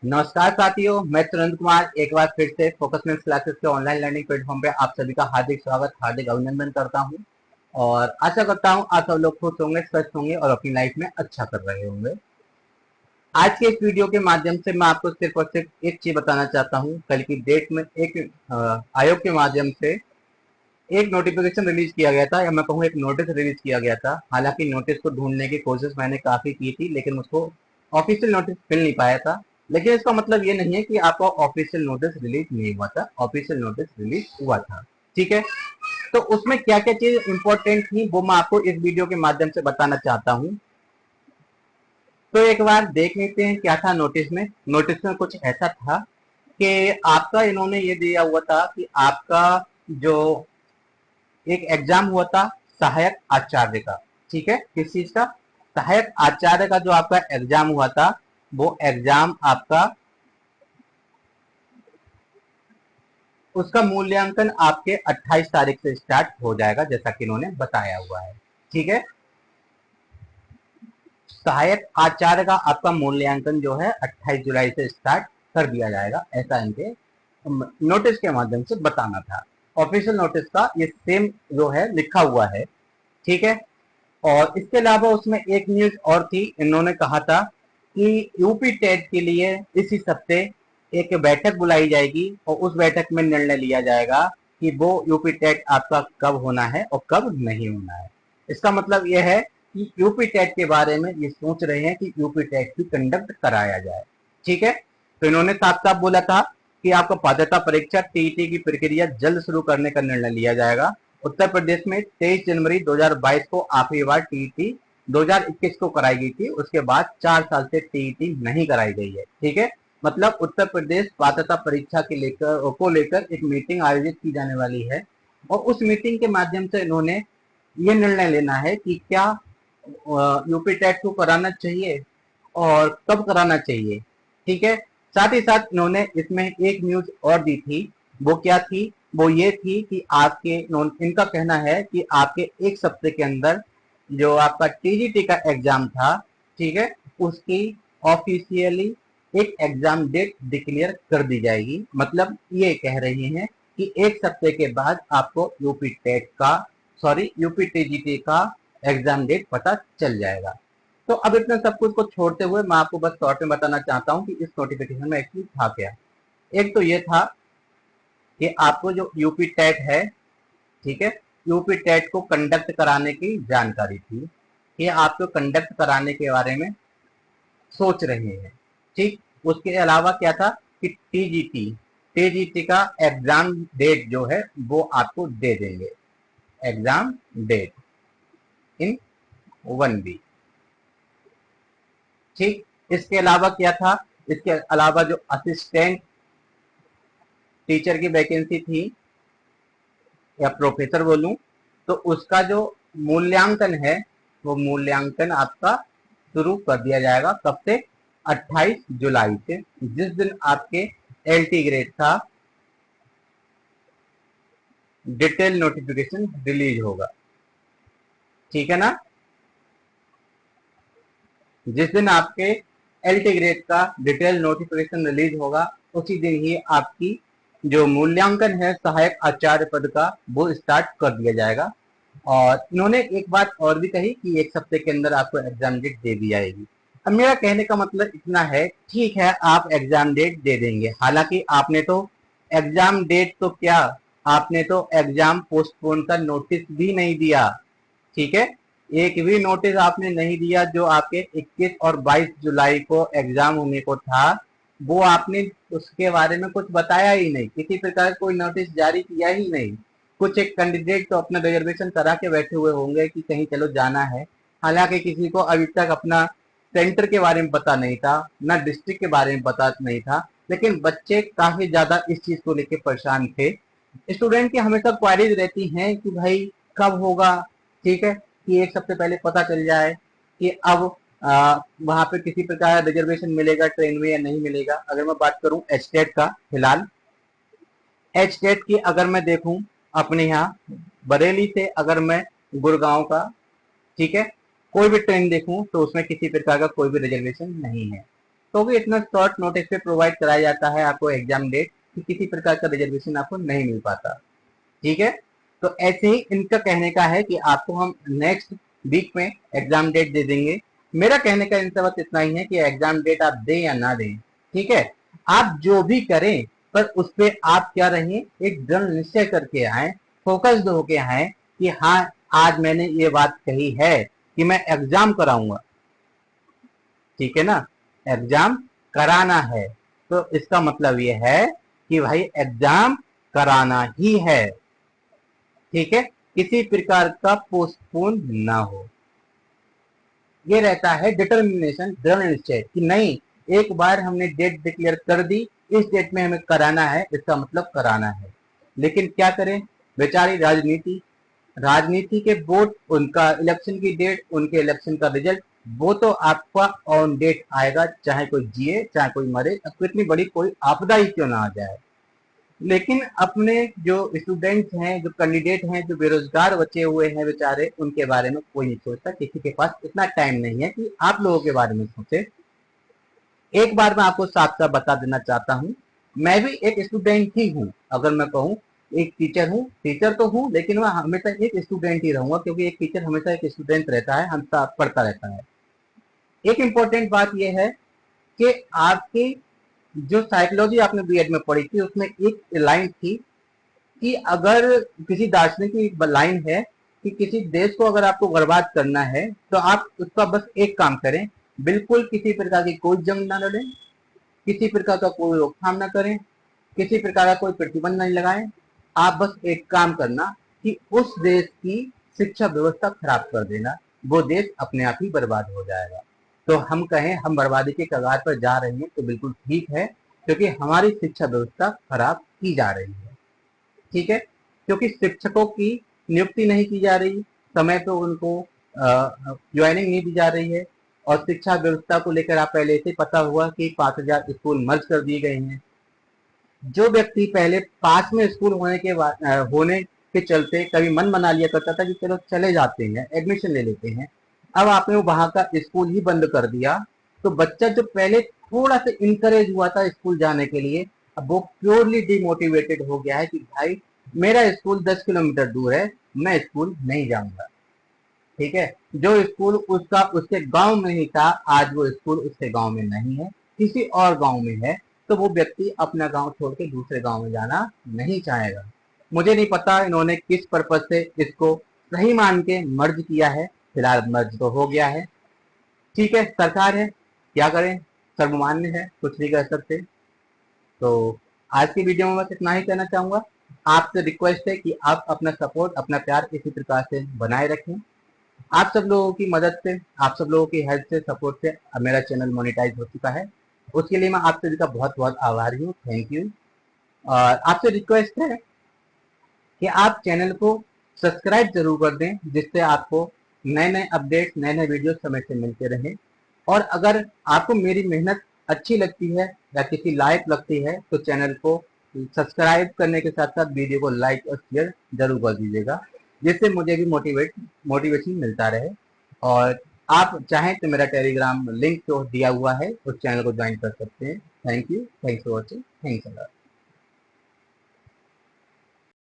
नमस्कार साथियों, मैं सुरेंद्र कुमार एक बार फिर से फोकस मेंस क्लासेस के ऑनलाइन लर्निंग प्लेटफॉर्म पे आप सभी का हार्दिक स्वागत, हार्दिक अभिनंदन करता हूं और आशा करता हूं आप सब लोग खुश होंगे, स्वस्थ होंगे और अपनी लाइफ में अच्छा कर रहे होंगे। आज के इस वीडियो के माध्यम से मैं आपको सिर्फ और सिर्फ एक चीज बताना चाहता हूं। कल की डेट में एक आयोग के माध्यम से एक नोटिफिकेशन रिलीज किया गया था, या मैं कहूँ एक नोटिस रिलीज किया गया था। हालांकि नोटिस को ढूंढने की कोशिश मैंने काफी की थी, लेकिन मुझको ऑफिशियल नोटिस मिल नहीं पाया था। लेकिन इसका मतलब ये नहीं है कि आपका ऑफिशियल नोटिस रिलीज नहीं हुआ था, ऑफिशियल नोटिस रिलीज हुआ था। ठीक है, तो उसमें क्या क्या चीज इंपॉर्टेंट थी वो मैं आपको इस वीडियो के माध्यम से बताना चाहता हूँ। तो एक बार देख लेते हैं क्या था नोटिस में। नोटिस में कुछ ऐसा था कि आपका इन्होंने ये दिया हुआ था कि आपका जो एक एग्जाम हुआ था सहायक आचार्य का। ठीक है, किस चीज का? सहायक आचार्य का जो आपका एग्जाम हुआ था, वो एग्जाम आपका, उसका मूल्यांकन आपके 28 तारीख से स्टार्ट हो जाएगा, जैसा कि इन्होंने बताया हुआ है। ठीक है, सहायक आचार्य का आपका मूल्यांकन जो है 28 जुलाई से स्टार्ट कर दिया जाएगा, ऐसा इनके नोटिस के माध्यम से बताना था। ऑफिशियल नोटिस का ये सेम जो है लिखा हुआ है। ठीक है, और इसके अलावा उसमें एक न्यूज और थी। इन्होंने कहा था कि यूपी टेट के लिए इसी हफ्ते एक बैठक बुलाई जाएगी और उस बैठक में निर्णय लिया जाएगा कि वो यूपी टेट आपका कब होना है और कब नहीं होना है। इसका मतलब यह है कि यूपी टेट के बारे में ये सोच रहे हैं कि यूपी टेट भी कंडक्ट कराया जाए। ठीक है, तो इन्होंने साफ साफ बोला था कि आपका पात्रता परीक्षा टीईटी की प्रक्रिया जल्द शुरू करने का निर्णय लिया जाएगा। उत्तर प्रदेश में 23 जनवरी 2022 को आखिरी बार टीईटी 2021 को कराई गई थी, उसके बाद 4 साल से टीईटी नहीं कराई गई है। ठीक है, मतलब उत्तर प्रदेश पात्रता परीक्षा को लेकर एक मीटिंग आयोजित की जाने वाली है और उस मीटिंग के माध्यम से इन्होंने ये निर्णय लेना है कि क्या यूपी टेट को कराना चाहिए और कब कराना चाहिए। ठीक है, साथ ही साथ इन्होंने इसमें एक न्यूज और दी थी। वो क्या थी? वो ये थी कि आपके इनका कहना है कि आपके एक सप्ताह के अंदर जो आपका टीजीटी का एग्जाम था, ठीक है, उसकी ऑफिशियली एक एग्जाम डेट डिक्लेयर कर दी जाएगी। मतलब ये कह रही हैं कि एक सप्ताह के बाद आपको यूपी टेट का, सॉरी यूपी टीजीटी का एग्जाम डेट पता चल जाएगा। तो अब इतना सब कुछ को छोड़ते हुए मैं आपको बस शॉर्ट में बताना चाहता हूँ कि इस नोटिफिकेशन में एक्चुअली था क्या। एक तो ये था कि आपको जो यूपी टेट है, ठीक है, यूपी टेट को कंडक्ट कराने की जानकारी थी। ये आपको कंडक्ट कराने के बारे में सोच रहे हैं। ठीक, उसके अलावा क्या था कि टीजीटी, टीजीटी का एग्जाम डेट जो है वो आपको दे देंगे, एग्जाम डेट इन 1 वीक। ठीक, इसके अलावा क्या था? इसके अलावा जो असिस्टेंट टीचर की वैकेंसी थी, या प्रोफेसर बोलूं, तो उसका जो मूल्यांकन है वो मूल्यांकन आपका शुरू कर दिया जाएगा। कब से? 28 जुलाई से, जिस दिन आपके एलटी ग्रेड का डिटेल नोटिफिकेशन रिलीज होगा। ठीक है ना, जिस दिन आपके एलटी ग्रेड का डिटेल नोटिफिकेशन रिलीज होगा उसी दिन ही आपकी जो मूल्यांकन है सहायक आचार्य पद का वो स्टार्ट कर दिया जाएगा। और इन्होंने एक बात और भी कही कि एक सप्ताह के अंदर आपको एग्जाम डेट दे दी जाएगी। अब मेरा कहने का मतलब इतना है, ठीक है आप एग्जाम डेट दे देंगे, हालांकि आपने तो एग्जाम डेट तो क्या, आपने तो एग्जाम पोस्टपोन का नोटिस भी नहीं दिया। ठीक है, एक भी नोटिस आपने नहीं दिया। जो आपके 21 और 22 जुलाई को एग्जाम होने को था वो आपने उसके बारे में कुछ बताया ही नहीं, किसी प्रकार कोई नोटिस जारी किया ही नहीं। कुछ एक कैंडिडेट तो अपना रिजर्वेशन करा के बैठे हुए होंगे कि कहीं चलो जाना है, हालांकि किसी को अभी तक अपना सेंटर के बारे में पता नहीं था, ना डिस्ट्रिक्ट के बारे में पता नहीं था। लेकिन बच्चे काफी ज्यादा इस चीज को लेकर परेशान थे। स्टूडेंट की हमेशा क्वारीज रहती हैं कि भाई कब होगा। ठीक है, कि एक सबसे पहले पता चल जाए कि अब वहां पे किसी प्रकार रिजर्वेशन मिलेगा ट्रेन में या नहीं मिलेगा। अगर मैं बात करूं एचटेट का, फिलहाल एचटेट की अगर मैं देखूं अपने यहाँ बरेली से, अगर मैं गुड़गांव का, ठीक है, कोई भी ट्रेन देखूं तो उसमें किसी प्रकार का कोई भी रिजर्वेशन नहीं है। तो भी इतना शॉर्ट नोटिस पे प्रोवाइड कराया जाता है आपको एग्जाम डेट कि किसी प्रकार का रिजर्वेशन आपको नहीं मिल पाता। ठीक है, तो ऐसे ही इनका कहने का है कि आपको हम नेक्स्ट वीक में एग्जाम डेट दे देंगे। मेरा कहने का इनसे बस इतना ही है कि एग्जाम डेट आप दें या ना दें, ठीक है, आप जो भी करें पर उस पर आप क्या रहें, एक दृढ़ निश्चय करके आए, फोकस्ड होके आए कि हाँ आज मैंने ये बात कही है कि मैं एग्जाम कराऊंगा। ठीक है ना, एग्जाम कराना है तो इसका मतलब ये है कि भाई एग्जाम कराना ही है। ठीक है, किसी प्रकार का पोस्टपोन ना हो, ये रहता है डिटर्मिनेशन, दृढ़ निश्चय कि नहीं, एक बार हमने डेट डिक्लेयर कर दी, इस डेट में हमें कराना है, इसका मतलब कराना है। लेकिन क्या करें, बेचारी राजनीति, राजनीति के वोट, उनका इलेक्शन की डेट, उनके इलेक्शन का रिजल्ट, वो तो आपका ऑन डेट आएगा, चाहे कोई जिए चाहे कोई मरे, कितनी बड़ी कोई आपदा ही क्यों ना आ जाए। लेकिन अपने जो स्टूडेंट्स हैं, जो कैंडिडेट हैं, जो बेरोजगार बचे हुए हैं बेचारे, उनके बारे में कोई नहीं सोचता, किसी के पास इतना टाइम नहीं है कि आप लोगों के बारे में सोचे। एक बार मैं आपको साफ साफ बता देना चाहता हूँ, मैं भी एक स्टूडेंट ही हूँ। अगर मैं कहूँ एक टीचर हूँ, टीचर तो हूँ लेकिन मैं हमेशा एक स्टूडेंट ही रहूंगा, क्योंकि एक टीचर हमेशा एक स्टूडेंट रहता है, हमेशा पढ़ता रहता है। एक इम्पोर्टेंट बात यह है कि आपकी जो साइकोलॉजी आपने बीएड में पढ़ी थी, उसमें एक लाइन थी कि अगर किसी दार्शनिक की लाइन है कि किसी देश को अगर आपको बर्बाद करना है तो आप उसका बस एक काम करें, बिल्कुल किसी प्रकार की कोई जंग ना लड़ें, किसी प्रकार का कोई रोकथाम ना करें, किसी प्रकार का कोई प्रतिबंध नहीं लगाएं, आप बस एक काम करना कि उस देश की शिक्षा व्यवस्था खराब कर देना, वो देश अपने आप ही बर्बाद हो जाएगा। तो हम कहें हम बर्बादी के कगार पर जा रहे हैं तो बिल्कुल ठीक है, क्योंकि हमारी शिक्षा व्यवस्था खराब की जा रही है। ठीक है, क्योंकि शिक्षकों की नियुक्ति नहीं की जा रही, समय पे उनको ज्वाइनिंग नहीं दी जा रही है, और शिक्षा व्यवस्था को लेकर आप पहले से पता हुआ कि 5,000 स्कूल मर्ज कर दिए गए हैं। जो व्यक्ति पहले पास में स्कूल होने के होने के चलते कभी मन बना लिया करता था कि चलो चले जाते हैं, एडमिशन ले लेते हैं, अब आपने वहां का स्कूल ही बंद कर दिया, तो बच्चा जो पहले थोड़ा सा इंकरेज हुआ था स्कूल जाने के लिए, अब वो प्योरली डिमोटिवेटेड हो गया है कि भाई मेरा स्कूल 10 किलोमीटर दूर है, मैं स्कूल नहीं जाऊंगा। ठीक है, जो स्कूल उसका उसके गांव में ही था, आज वो स्कूल उसके गांव में नहीं है, किसी और गांव में है, तो वो व्यक्ति अपना गांव छोड़ के दूसरे गांव में जाना नहीं चाहेगा। मुझे नहीं पता इन्होंने किस पर्पज से इसको सही मान के मर्ज किया है, फिलहाल मर्ज तो हो गया है। ठीक है, सरकार है, क्या करें, सर्वमान्य है, कुछ नहीं कर सकते। तो आज की वीडियो में बस इतना ही कहना चाहूंगा। आपसे रिक्वेस्ट है कि आप अपना सपोर्ट, अपना प्यार इसी प्रकार से बनाए रखें। आप सब लोगों की मदद से, आप सब लोगों की हेल्प से, सपोर्ट से अब मेरा चैनल मोनेटाइज हो चुका है, उसके लिए मैं आप सभी का बहुत बहुत आभारी हूँ, थैंक यू। और आपसे रिक्वेस्ट है कि आप चैनल को सब्सक्राइब जरूर कर दें, जिससे आपको नए नए अपडेट्स, नए नए वीडियो समय से मिलते रहें। और अगर आपको मेरी मेहनत अच्छी लगती है या किसी लायक लगती है तो चैनल को सब्सक्राइब करने के साथ साथ वीडियो को लाइक और शेयर जरूर कर दीजिएगा, जिससे मुझे भी मोटिवेशन मिलता रहे। और आप चाहें तो मेरा टेलीग्राम लिंक जो दिया हुआ है उस चैनल को ज्वाइन कर सकते हैं। Thank you, thanks for watching, thanks a lot.